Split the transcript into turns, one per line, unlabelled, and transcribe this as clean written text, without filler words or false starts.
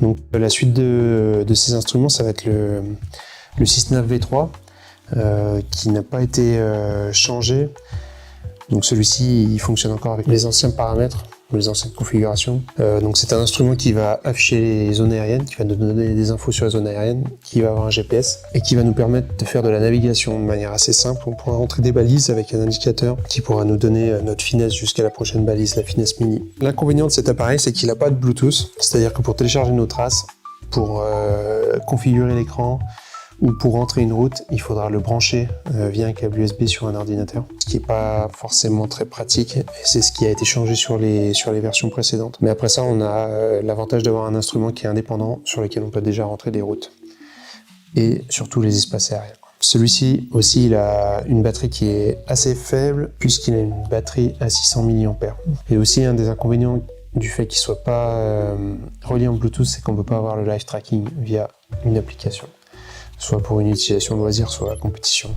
Donc la suite de ces instruments, ça va être le Sysnav V3 qui n'a pas été changé. Donc celui-ci, il fonctionne encore avec les anciens paramètres, les anciennes configurations. Donc c'est un instrument qui va afficher les zones aériennes, qui va nous donner des infos sur les zones aériennes, qui va avoir un GPS et qui va nous permettre de faire de la navigation de manière assez simple. On pourra rentrer des balises avec un indicateur qui pourra nous donner notre finesse jusqu'à la prochaine balise, la finesse mini. L'inconvénient de cet appareil, c'est qu'il n'a pas de Bluetooth, c'est-à-dire que pour télécharger nos traces, pour configurer l'écran, ou pour rentrer une route, il faudra le brancher via un câble USB sur un ordinateur, ce qui n'est pas forcément très pratique, et c'est ce qui a été changé sur les versions précédentes. Mais après ça, on a l'avantage d'avoir un instrument qui est indépendant, sur lequel on peut déjà rentrer des routes, et surtout les espaces aériens. Celui-ci aussi, il a une batterie qui est assez faible, puisqu'il a une batterie à 600 mAh. Et aussi, un des inconvénients du fait qu'il ne soit pas relié en Bluetooth, c'est qu'on ne peut pas avoir le live tracking via une application, soit pour une utilisation de loisir, soit la compétition.